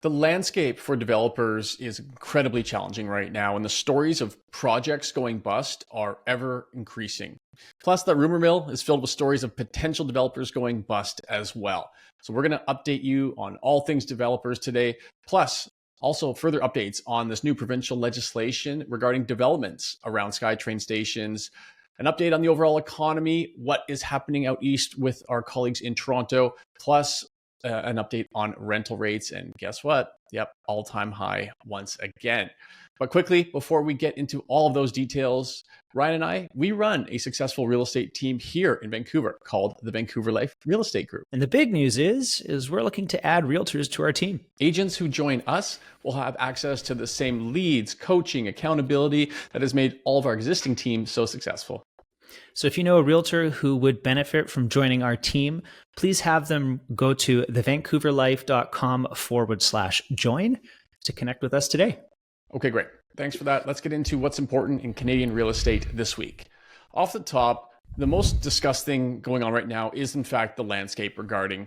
The landscape for developers is incredibly challenging right now, and the stories of projects going bust are ever increasing. Plus, the rumor mill is filled with stories of potential developers going bust as well. So we're going to update you on all things developers today, plus also further updates on this new provincial legislation regarding developments around SkyTrain stations, an update on the overall economy, what is happening out east with our colleagues in Toronto, plus an update on rental rates. And guess what? Yep, all-time high once again. But quickly, before we get into all of those details, Ryan and I, we run a successful real estate team here in Vancouver called the Vancouver Life Real Estate Group. And the big news is we're looking to add realtors to our team. Agents who join us will have access to the same leads, coaching, accountability that has made all of our existing teams so successful. So if you know a realtor who would benefit from joining our team, please have them go to thevancouverlife.com/join to connect with us today. Okay, great. Thanks for that. Let's get into what's important in Canadian real estate this week. Off the top, the most discussed thing going on right now is, in fact, the landscape regarding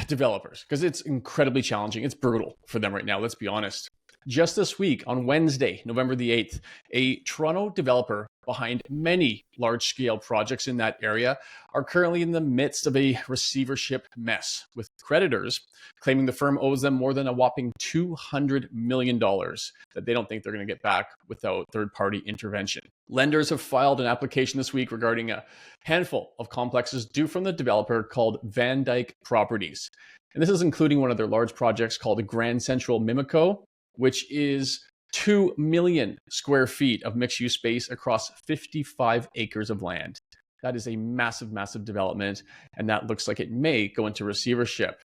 developers, because it's incredibly challenging. It's brutal for them right now, let's be honest. Just this week, on Wednesday, November the 8th, a Toronto developer behind many large-scale projects in that area are currently in the midst of a receivership mess, with creditors claiming the firm owes them more than a whopping $200 million that they don't think they're going to get back without third-party intervention. Lenders have filed an application this week regarding a handful of complexes due from the developer called Van Dyke Properties. And this is including one of their large projects called the Grand Central Mimico, which is 2 million square feet of mixed-use space across 55 acres of land. That is a massive, massive development, and that looks like it may go into receivership.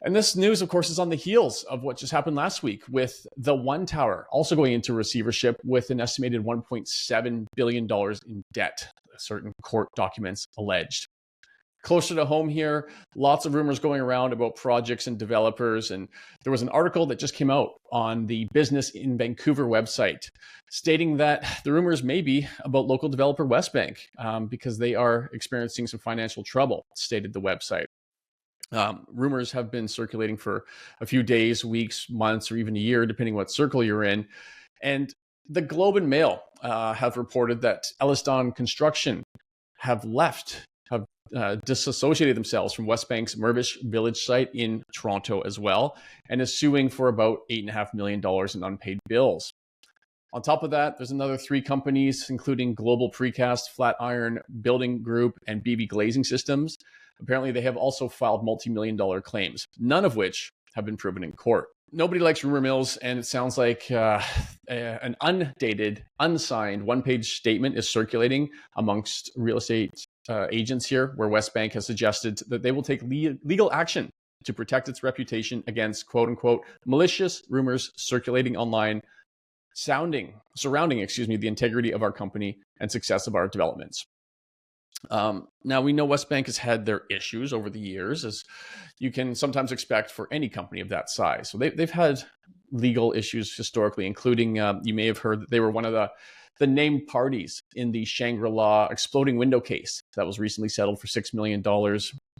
And this news, of course, is on the heels of what just happened last week with the One Tower also going into receivership with an estimated $1.7 billion in debt, certain court documents alleged. Closer to home here, lots of rumors going around about projects and developers. And there was an article that just came out on the Business in Vancouver website stating that the rumors may be about local developer Westbank because they are experiencing some financial trouble, stated the website. Rumors have been circulating for a few days, weeks, months, or even a year, depending what circle you're in. And the Globe and Mail have reported that Elliston Construction have disassociated themselves from Westbank's Mirvish Village site in Toronto as well, and is suing for about $8.5 million in unpaid bills. On top of that, there's another 3 companies, including Global Precast, Flatiron Building Group, and BB Glazing Systems. Apparently, they have also filed multi-million-dollar claims, none of which have been proven in court. Nobody likes rumor mills, and it sounds like an undated, unsigned one-page statement is circulating amongst real estate agents here, where Westbank has suggested that they will take legal action to protect its reputation against quote-unquote malicious rumors circulating online surrounding the integrity of our company and success of our developments. Now, we know Westbank has had their issues over the years, as you can sometimes expect for any company of that size. So they've had legal issues historically, including, you may have heard that they were one of the named parties in the Shangri-La exploding window case that was recently settled for $6 million.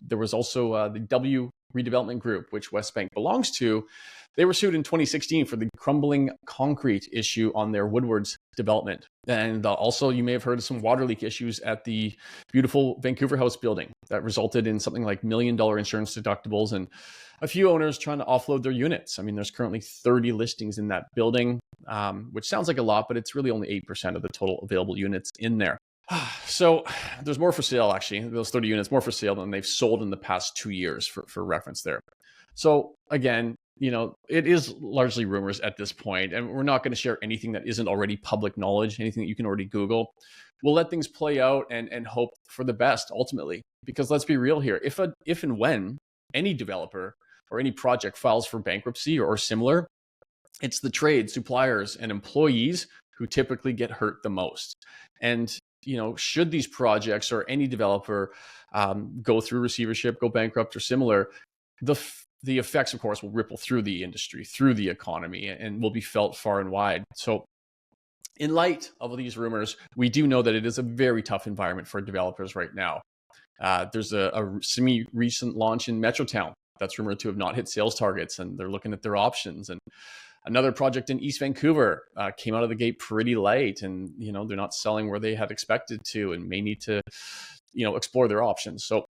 There was also the W Redevelopment Group, which Westbank belongs to. They were sued in 2016 for the crumbling concrete issue on their Woodwards development. And also, you may have heard of some water leak issues at the beautiful Vancouver House building that resulted in something like $1 million insurance deductibles and a few owners trying to offload their units. I mean, there's currently 30 listings in that building, which sounds like a lot, but it's really only 8% of the total available units in there. So there's more for sale, actually. Those 30 units, more for sale than they've sold in the past 2 years, for reference there. So again, it is largely rumors at this point, and we're not going to share anything that isn't already public knowledge, anything that you can already Google. We'll let things play out and hope for the best ultimately, because let's be real here. If and when any developer or any project files for bankruptcy or similar, it's the trade, suppliers, and employees who typically get hurt the most. And should these projects or any developer go through receivership, go bankrupt or similar, the effects, of course, will ripple through the industry, through the economy, and will be felt far and wide. So in light of these rumors, we do know that it is a very tough environment for developers right now. There's a semi-recent launch in Metrotown that's rumored to have not hit sales targets, and they're looking at their options. And another project in East Vancouver came out of the gate pretty light, and they're not selling where they had expected to, and may need to explore their options. So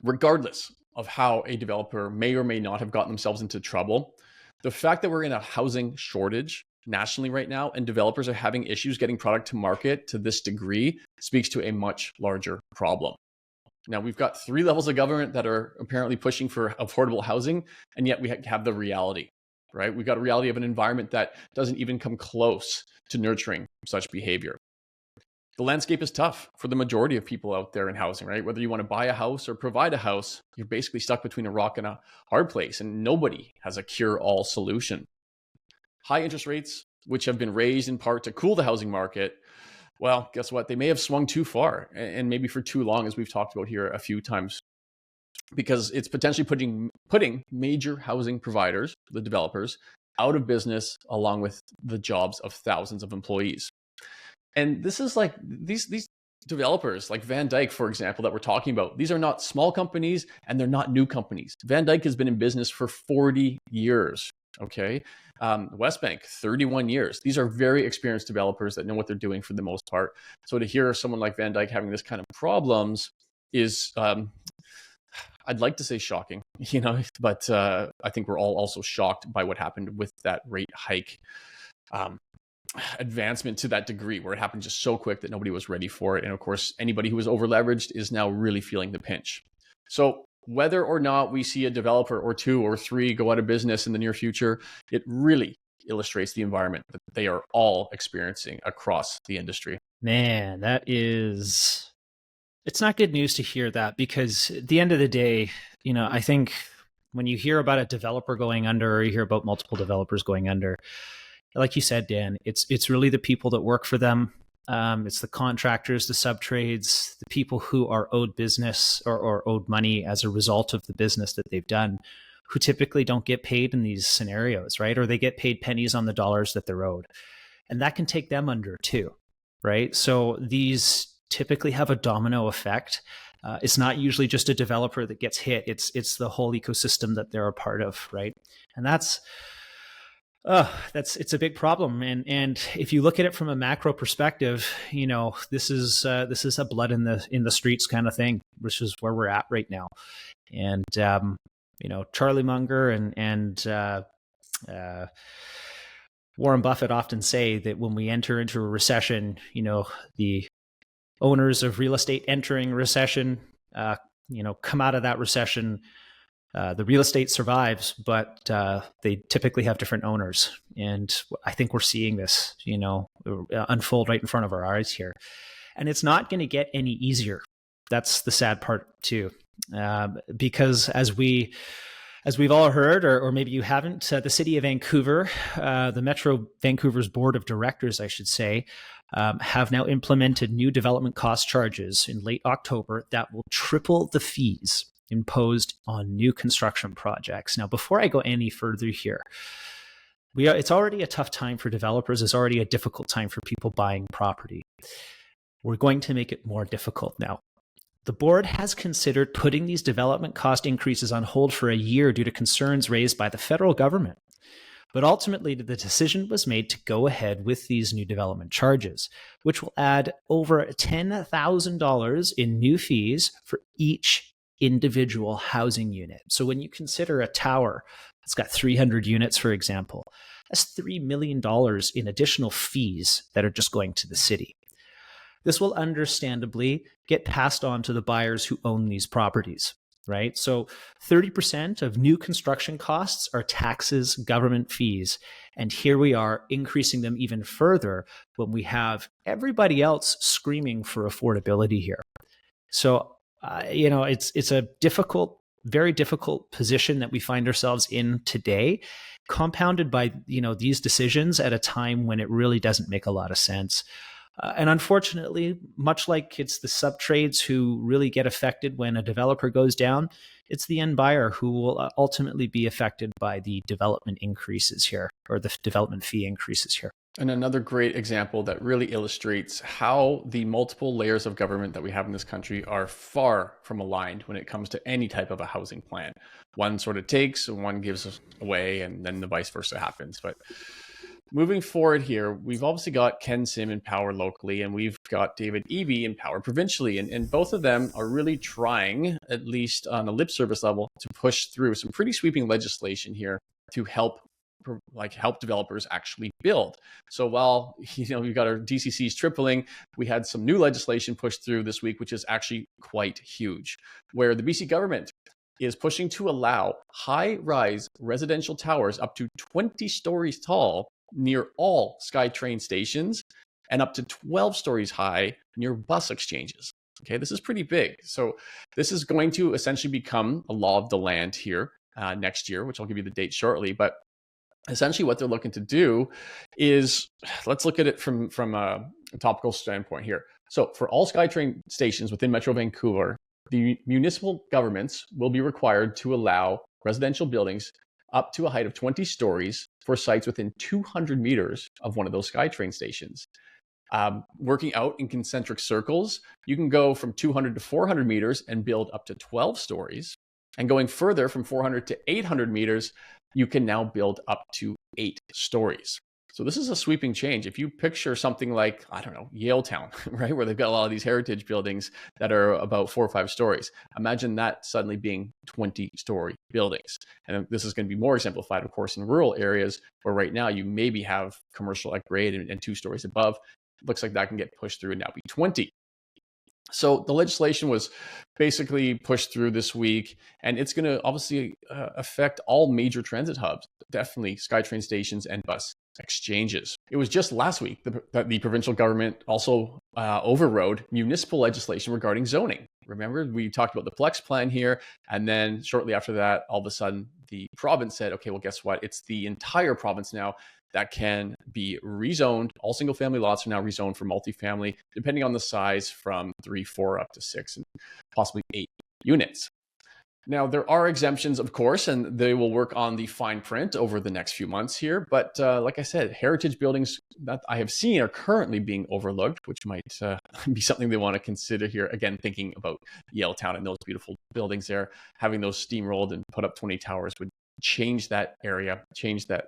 regardless of how a developer may or may not have gotten themselves into trouble, the fact that we're in a housing shortage nationally right now and developers are having issues getting product to market to this degree speaks to a much larger problem. Now, we've got 3 levels of government that are apparently pushing for affordable housing, and yet we have the reality, right? We've got a reality of an environment that doesn't even come close to nurturing such behavior. The landscape is tough for the majority of people out there in housing, right? Whether you want to buy a house or provide a house, you're basically stuck between a rock and a hard place, and nobody has a cure-all solution. High interest rates, which have been raised in part to cool the housing market, well, guess what? They may have swung too far, and maybe for too long, as we've talked about here a few times, because it's potentially putting major housing providers, the developers, out of business, along with the jobs of thousands of employees. And this is like these developers like Van Dyke, for example, that we're talking about. These are not small companies, and they're not new companies. Van Dyke has been in business for 40 years. Okay. Westbank, 31 years. These are very experienced developers that know what they're doing for the most part. So to hear someone like Van Dyke having this kind of problems is, I'd like to say shocking, but I think we're all also shocked by what happened with that rate hike advancement to that degree, where it happened just so quick that nobody was ready for it. And of course, anybody who was over leveraged is now really feeling the pinch. So whether or not we see a developer or 2 or 3 go out of business in the near future, it really illustrates the environment that they are all experiencing across the industry. Man, it's not good news to hear that, because at the end of the day, I think when you hear about a developer going under, or you hear about multiple developers going under, like you said, Dan, it's really the people that work for them. It's the contractors, the subtrades, the people who are owed business or owed money as a result of the business that they've done, who typically don't get paid in these scenarios, right? Or they get paid pennies on the dollars that they're owed. And that can take them under too, right? So these typically have a domino effect. It's not usually just a developer that gets hit. It's the whole ecosystem that they're a part of, right? And it's a big problem. And if you look at it from a macro perspective, this is a blood in the streets kind of thing, which is where we're at right now. And Charlie Munger and Warren Buffett often say that when we enter into a recession, the owners of real estate entering recession, come out of that recession. The real estate survives, but they typically have different owners. And I think we're seeing this, unfold right in front of our eyes here. And it's not going to get any easier. That's the sad part too. Because as we've all heard, or maybe you haven't, the city of Vancouver, the Metro Vancouver's board of directors, I should say, have now implemented new development cost charges in late October that will triple the fees imposed on new construction projects. Now, before I go any further here, it's already a tough time for developers. It's already a difficult time for people buying property. We're going to make it more difficult now. The board has considered putting these development cost increases on hold for a year due to concerns raised by the federal government. But ultimately, the decision was made to go ahead with these new development charges, which will add over $10,000 in new fees for each individual housing unit. So when you consider a tower that's got 300 units, for example, that's $3 million in additional fees that are just going to the city. This will understandably get passed on to the buyers who own these properties, right? So 30% of new construction costs are taxes, government fees. And here we are increasing them even further when we have everybody else screaming for affordability here. So it's a very difficult position that we find ourselves in today, compounded by, these decisions at a time when it really doesn't make a lot of sense. And unfortunately, much like it's the subtrades who really get affected when a developer goes down, it's the end buyer who will ultimately be affected by the development increases here, or the development fee increases here. And another great example that really illustrates how the multiple layers of government that we have in this country are far from aligned when it comes to any type of a housing plan. One sort of takes, and one gives away, and then the vice versa happens. But moving forward here, we've obviously got Ken Sim in power locally, and we've got David Eby in power provincially. And both of them are really trying, at least on a lip service level, to push through some pretty sweeping legislation here to help developers actually build. So while we've got our DCCs tripling, we had some new legislation pushed through this week, which is actually quite huge, where the BC government is pushing to allow high-rise residential towers up to 20 stories tall near all SkyTrain stations and up to 12 stories high near bus exchanges. Okay, this is pretty big. So this is going to essentially become a law of the land here next year, which I'll give you the date shortly. But essentially what they're looking to do is, let's look at it from a topical standpoint here. So for all SkyTrain stations within Metro Vancouver, the municipal governments will be required to allow residential buildings up to a height of 20 stories for sites within 200 meters of one of those SkyTrain stations. Working out in concentric circles, you can go from 200 to 400 meters and build up to 12 stories. And going further from 400 to 800 meters, you can now build up to 8 stories. So this is a sweeping change. If you picture something like, I don't know, Yaletown, right, where they've got a lot of these heritage buildings that are about 4 or 5 stories, imagine that suddenly being 20-story buildings. And this is going to be more exemplified, of course, in rural areas where right now you maybe have commercial at grade and 2 stories above. It looks like that can get pushed through and now be 20. So the legislation was basically pushed through this week, and it's going to obviously affect all major transit hubs, definitely SkyTrain stations and bus exchanges. It was just last week that the provincial government also overrode municipal legislation regarding zoning. Remember, we talked about the Flex plan here, and then shortly after that, all of a sudden, the province said, okay, well, guess what? It's the entire province now that can be rezoned. All single family lots are now rezoned for multifamily, depending on the size from 3, 4, up to 6, and possibly 8 units. Now, there are exemptions, of course, and they will work on the fine print over the next few months here. But like I said, heritage buildings that I have seen are currently being overlooked, which might be something they want to consider here. Again, thinking about Yaletown and those beautiful buildings there, having those steamrolled and put up 20 towers would change that area, change that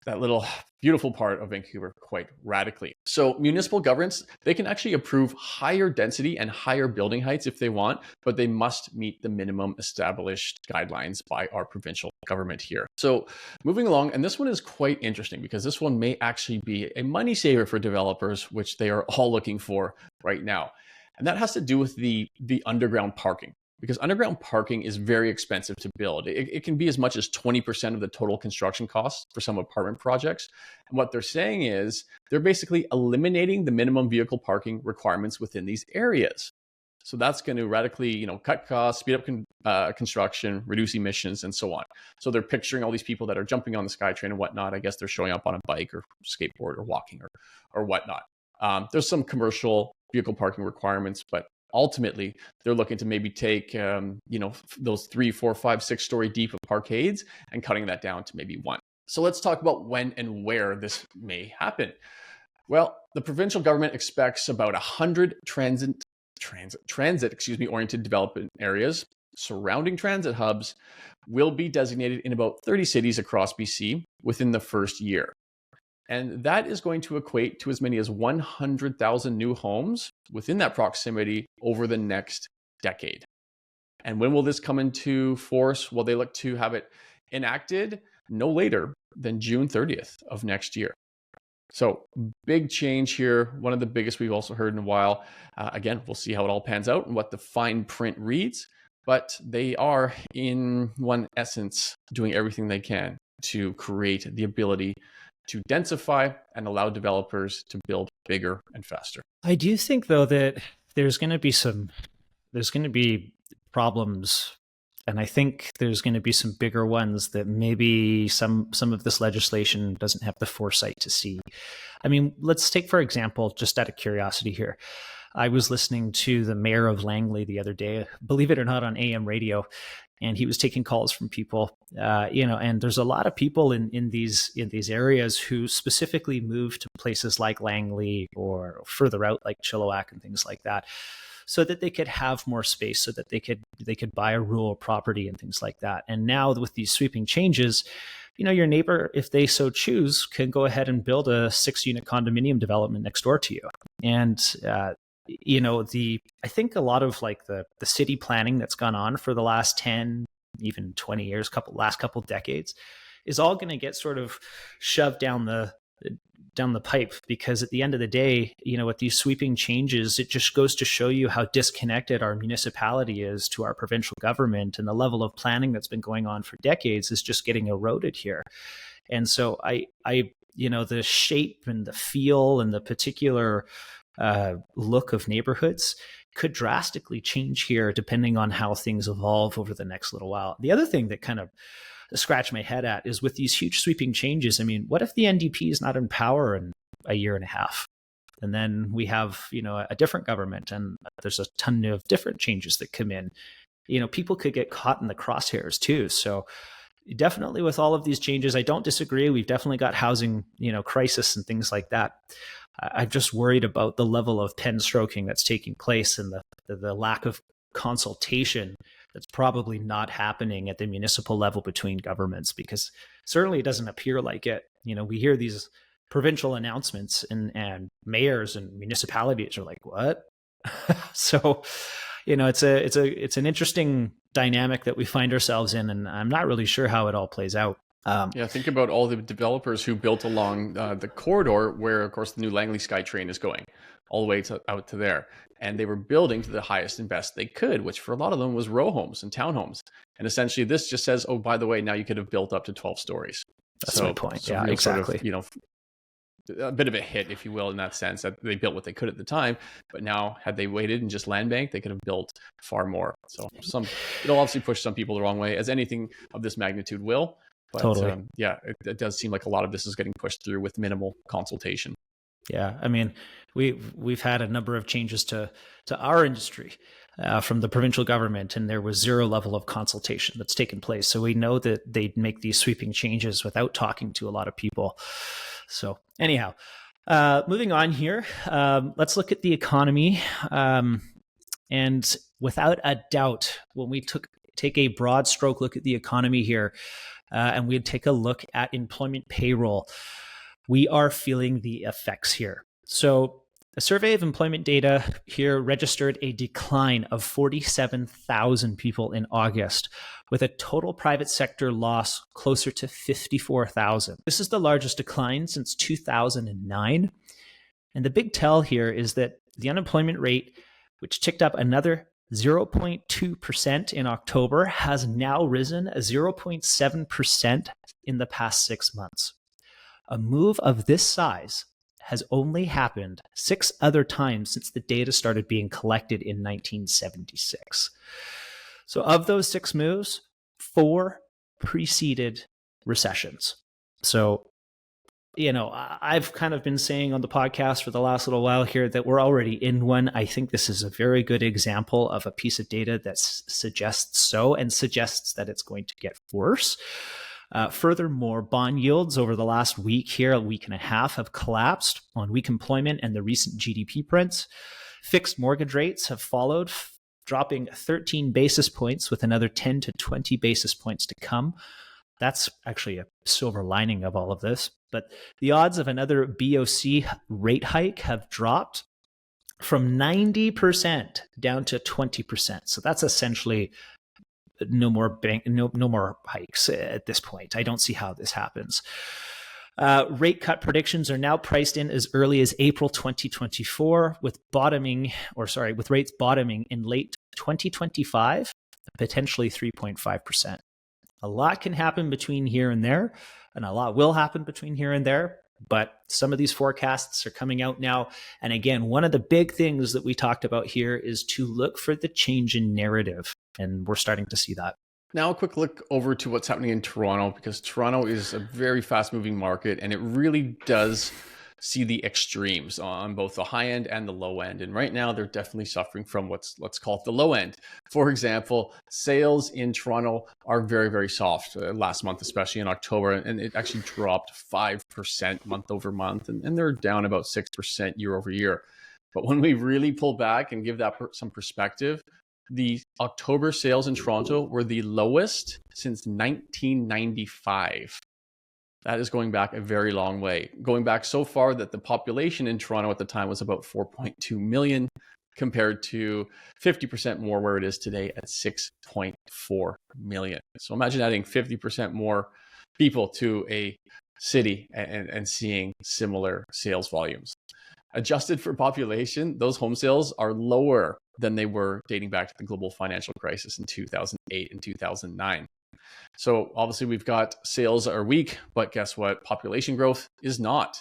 little beautiful part of Vancouver quite radically. So municipal governments, they can actually approve higher density and higher building heights if they want, but they must meet the minimum established guidelines by our provincial government here. So moving along, and this one is quite interesting because this one may actually be a money saver for developers, which they are all looking for right now. And that has to do with the underground parking. Because underground parking is very expensive to build. It can be as much as 20% of the total construction costs for some apartment projects. And what they're saying is they're basically eliminating the minimum vehicle parking requirements within these areas. So that's going to radically, cut costs, speed up construction, reduce emissions, and so on. So they're picturing all these people that are jumping on the SkyTrain and whatnot. I guess they're showing up on a bike or skateboard or walking or whatnot. There's some commercial vehicle parking requirements, but ultimately, they're looking to maybe take, those 3, 4, 5, 6 story deep of parkades and cutting that down to maybe 1. So let's talk about when and where this may happen. Well, the provincial government expects about 100 transit-oriented development areas surrounding transit hubs will be designated in about 30 cities across BC within the first year. And that is going to equate to as many as 100,000 new homes within that proximity over the next decade. And when will this come into force? Well, they look to have it enacted no later than June 30th of next year. So big change here. One of the biggest we've also heard in a while. Again, we'll see how it all pans out and what the fine print reads. But they are, in one essence, doing everything they can to create the ability to densify and allow developers to build bigger and faster. I do think, though, that there's going to be problems, and I think there's going to be some bigger ones that maybe some of this legislation doesn't have the foresight to see. I mean, let's take, for example, just out of curiosity here, I was listening to the mayor of Langley the other day, believe it or not, on AM radio, and he was taking calls from people, and there's a lot of people in these areas who specifically moved to places like Langley or further out like Chilliwack and things like that, so that they could have more space, so that they could buy a rural property and things like that. And now with these sweeping changes, your neighbor, if they so choose, can go ahead and build a 6-unit condominium development next door to you. And I think a lot of like the city planning that's gone on for the last 10, even 20 years, last couple decades, is all going to get sort of shoved down the pipe, because at the end of the day, with these sweeping changes, it just goes to show you how disconnected our municipality is to our provincial government, and the level of planning that's been going on for decades is just getting eroded here. And so the shape and the feel and the particular look of neighborhoods could drastically change here depending on how things evolve over the next little while. The other thing that kind of scratch my head at is with these huge sweeping changes. I mean, what if the NDP is not in power in a year and a half? And then we have, a different government, and there's a ton of different changes that come in. People could get caught in the crosshairs too. So definitely with all of these changes, I don't disagree. We've definitely got housing, crisis and things like that. I'm just worried about the level of pen stroking that's taking place and the lack of consultation that's probably not happening at the municipal level between governments, because certainly it doesn't appear like it. We hear these provincial announcements and mayors and municipalities are like, what? So, it's an interesting dynamic that we find ourselves in, and I'm not really sure how it all plays out. Think about all the developers who built along the corridor where, of course, the new Langley SkyTrain is going all the way out to there. And they were building to the highest and best they could, which for a lot of them was row homes and townhomes. And essentially this just says, oh, by the way, now you could have built up to 12 stories. That's my point. Yeah, exactly. Sort of, a bit of a hit, if you will, in that sense, that they built what they could at the time. But now, had they waited and just land bank, they could have built far more. So it'll obviously push some people the wrong way, as anything of this magnitude will. But totally. It does seem like a lot of this is getting pushed through with minimal consultation. Yeah, I mean, we've had a number of changes to our industry from the provincial government, and there was zero level of consultation that's taken place. So we know that they'd make these sweeping changes without talking to a lot of people. So anyhow, moving on here, let's look at the economy. And without a doubt, when we take a broad stroke look at the economy here, and we'd take a look at employment payroll, we are feeling the effects here. So a survey of employment data here registered a decline of 47,000 people in August, with a total private sector loss closer to 54,000. This is the largest decline since 2009. And the big tell here is that the unemployment rate, which ticked up another 0.2% in October, has now risen 0.7% in the past 6 months. A move of this size has only happened 6 other times since the data started being collected in 1976. So of those 6 moves, 4 preceded recessions. So, I've kind of been saying on the podcast for the last little while here that we're already in one. I think this is a very good example of a piece of data that suggests so, and suggests that it's going to get worse. Furthermore, bond yields over the last week here, a week and a half, have collapsed on weak employment and the recent GDP prints. Fixed mortgage rates have followed, dropping 13 basis points, with another 10 to 20 basis points to come. That's actually a silver lining of all of this. But the odds of another BOC rate hike have dropped from 90% down to 20%. So that's essentially no more hikes at this point. I don't see how this happens. Rate cut predictions are now priced in as early as April 2024, with rates bottoming in late 2025, potentially 3.5%. A lot can happen between here and there, and a lot will happen between here and there. But some of these forecasts are coming out now. And again, one of the big things that we talked about here is to look for the change in narrative. And we're starting to see that. Now a quick look over to what's happening in Toronto, because Toronto is a very fast moving market, and it really does see the extremes on both the high end and the low end. And right now they're definitely suffering from let's call it the low end. For example, sales in Toronto are very, very soft last month, especially in October, and it actually dropped 5% month over month, and they're down about 6% year over year. But when we really pull back and give that some perspective, the October sales in Toronto were the lowest since 1995. That is going back a very long way. Going back so far that the population in Toronto at the time was about 4.2 million compared to 50% more where it is today at 6.4 million. So imagine adding 50% more people to a city and seeing similar sales volumes. Adjusted for population, those home sales are lower than they were dating back to the global financial crisis in 2008 and 2009. So obviously we've got sales are weak, but guess what? Population growth is not.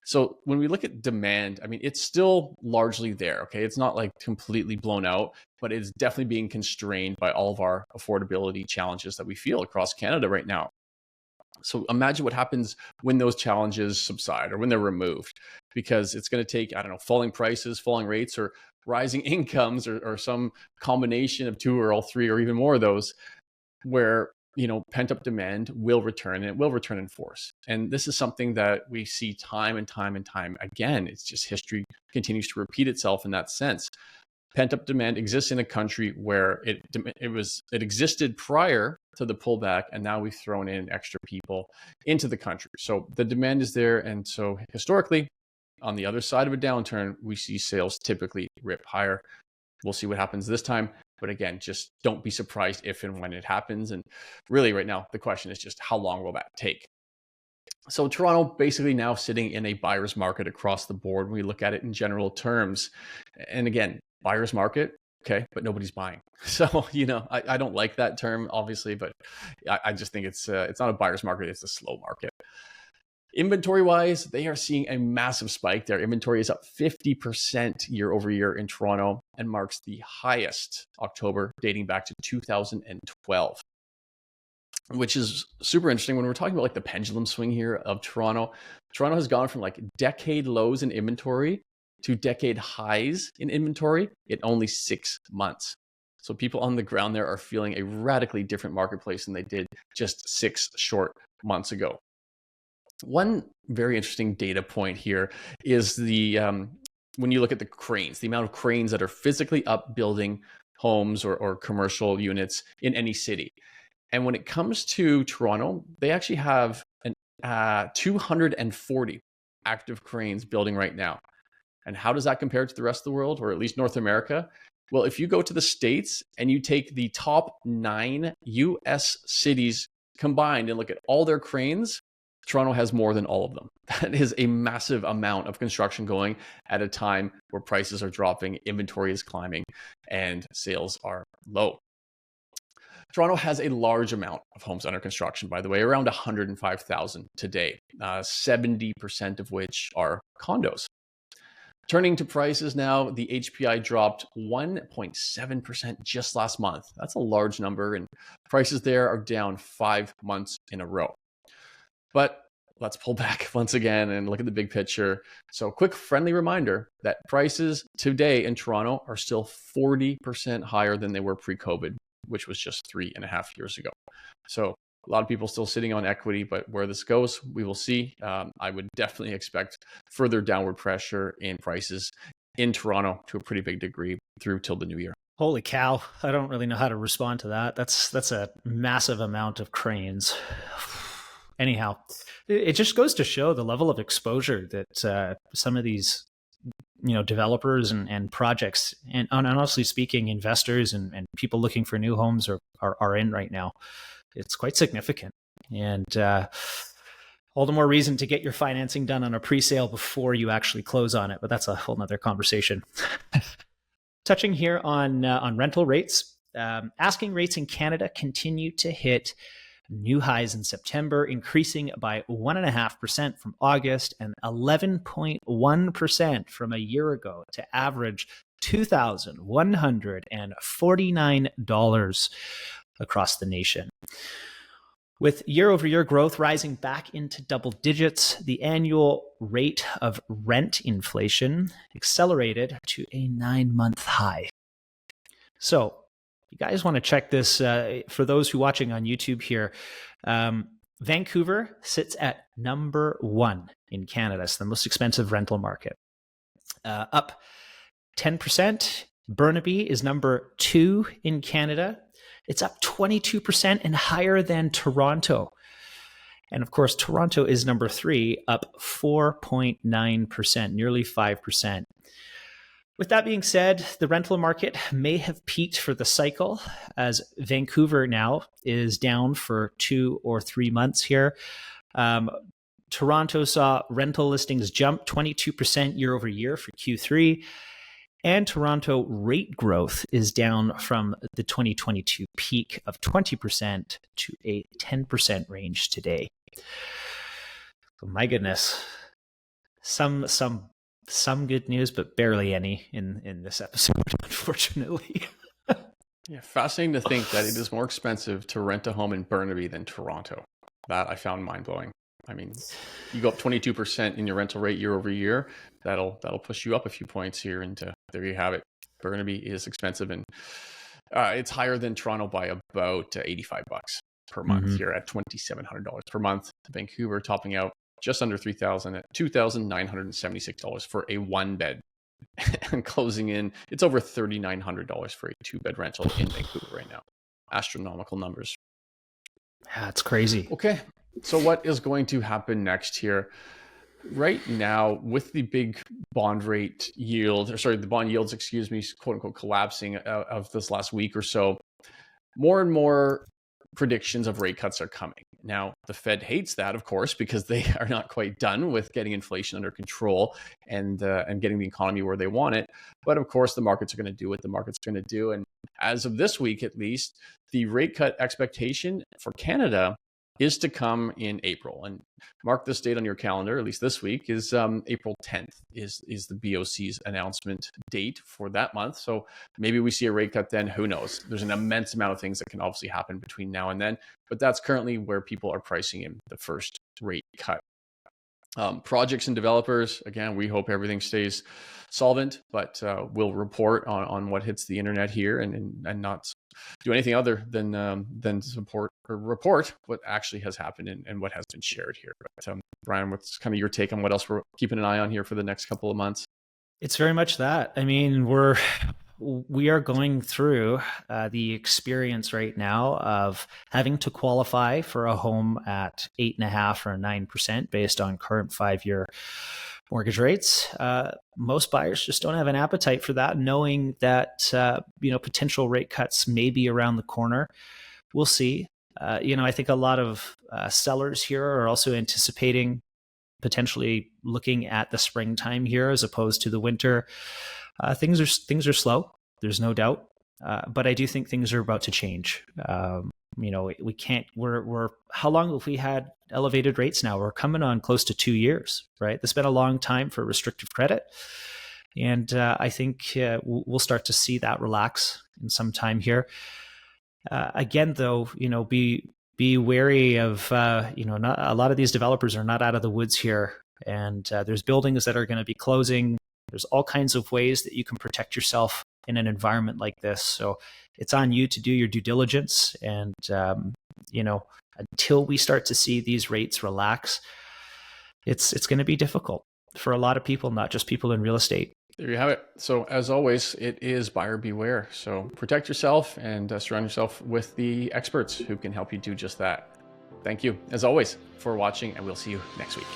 So when we look at demand, I mean, it's still largely there. Okay. It's not like completely blown out, but it's definitely being constrained by all of our affordability challenges that we feel across Canada right now. So imagine what happens when those challenges subside or when they're removed, because it's going to take, I don't know, falling prices, falling rates, or rising incomes, or some combination of two or all three or even more of those, where pent-up demand will return, and it will return in force. And this is something that we see time and time and time again. It's just history continues to repeat itself in that sense. Pent-up demand exists in a country where it existed prior to the pullback, and now we've thrown in extra people into the country. So the demand is there, and so historically, on the other side of a downturn, we see sales typically rip higher. We'll see what happens this time. But again, just don't be surprised if and when it happens. And really right now, the question is just how long will that take? So Toronto basically now sitting in a buyer's market across the board when we look at it in general terms. And again, buyer's market, okay, but nobody's buying. So, I don't like that term, obviously, but I just think it's not a buyer's market, it's a slow market. Inventory wise, they are seeing a massive spike. Their inventory is up 50% year over year in Toronto and marks the highest October dating back to 2012, which is super interesting when we're talking about like the pendulum swing here of Toronto. Toronto has gone from like decade lows in inventory to decade highs in inventory in only 6 months. So people on the ground there are feeling a radically different marketplace than they did just 6 short months ago. One very interesting data point here is when you look at the cranes, the amount of cranes that are physically up building homes or commercial units in any city. And when it comes to Toronto, they actually have 240 active cranes building right now. And how does that compare to the rest of the world, or at least North America? Well, if you go to the States and you take the top 9 US cities combined and look at all their cranes, Toronto has more than all of them. That is a massive amount of construction going at a time where prices are dropping, inventory is climbing, and sales are low. Toronto has a large amount of homes under construction, by the way, around 105,000 today, 70% of which are condos. Turning to prices now, the HPI dropped 1.7% just last month. That's a large number, and prices there are down 5 months in a row. But let's pull back once again and look at the big picture. So quick friendly reminder that prices today in Toronto are still 40% higher than they were pre-COVID, which was just 3.5 years ago. So a lot of people still sitting on equity, but where this goes, we will see. I would definitely expect further downward pressure in prices in Toronto to a pretty big degree through till the new year. Holy cow. I don't really know how to respond to that. That's a massive amount of cranes. Anyhow, it just goes to show the level of exposure that some of these, developers and projects, and honestly speaking, investors and people looking for new homes are in right now. It's quite significant, and all the more reason to get your financing done on a pre-sale before you actually close on it. But that's a whole nother conversation. Touching here on rental rates, asking rates in Canada continue to hit new highs in September, increasing by 1.5% from August and 11.1% from a year ago to average $2,149 across the nation. With year-over-year growth rising back into double digits, the annual rate of rent inflation accelerated to a 9-month high. So, you guys want to check this. For those who are watching on YouTube here, Vancouver sits at number 1 in Canada. It's the most expensive rental market. Up 10%. Burnaby is number 2 in Canada. It's up 22% and higher than Toronto. And of course, Toronto is number 3, up 4.9%, nearly 5%. With that being said, the rental market may have peaked for the cycle, as Vancouver now is down for 2 or 3 months here. Toronto saw rental listings jump 22% year over year for Q3. And Toronto rate growth is down from the 2022 peak of 20% to a 10% range today. Oh my goodness. Some good news, but barely any in this episode, unfortunately. Yeah, fascinating to think that it is more expensive to rent a home in Burnaby than Toronto. That I found mind-blowing. I mean, you go up 22% in your rental rate year over year. That'll push you up a few points here, and there you have it. Burnaby is expensive, and it's higher than Toronto by about $85 per month here at $2,700 per month. Vancouver topping out just under $3,000 at $2,976 for a 1-bed, and closing in, it's over $3,900 for a 2-bed rental in Vancouver right now. Astronomical numbers. That's crazy. Okay. So what is going to happen next here? Right now, with the big bond rate yield, the bond yields, quote unquote, collapsing of this last week or so, more and more predictions of rate cuts are coming. Now, the Fed hates that, of course, because they are not quite done with getting inflation under control and getting the economy where they want it. But of course, the markets are going to do what the market's going to do. And as of this week, at least, the rate cut expectation for Canada is to come in April. And mark this date on your calendar, at least this week, is April 10th is the BOC's announcement date for that month. So maybe we see a rate cut then, who knows? There's an immense amount of things that can obviously happen between now and then, but that's currently where people are pricing in the first rate cut. Projects and developers, again, we hope everything stays solvent, but we'll report on what hits the internet here and not do anything other than support or report what actually has happened and what has been shared here. But Brian, what's kind of your take on what else we're keeping an eye on here for the next couple of months? It's very much that. I mean, we are going through the experience right now of having to qualify for a home at 8.5% or 9% based on current 5-year mortgage rates. Most buyers just don't have an appetite for that, knowing that potential rate cuts may be around the corner. We'll see. I think a lot of sellers here are also anticipating potentially looking at the springtime here as opposed to the winter. Things are slow. There's no doubt. But I do think things are about to change. We can't, how long have we had elevated rates now? We're coming on close to 2 years, right? It's been a long time for restrictive credit. And I think we'll start to see that relax in some time here. Again, though, be wary of, not a lot of these developers are not out of the woods here. And there's buildings that are going to be closing. There's all kinds of ways that you can protect yourself in an environment like this. So it's on you to do your due diligence. And, until we start to see these rates relax, it's going to be difficult for a lot of people, not just people in real estate. There you have it. So as always, it is buyer beware. So protect yourself and surround yourself with the experts who can help you do just that. Thank you, as always, for watching, and we'll see you next week.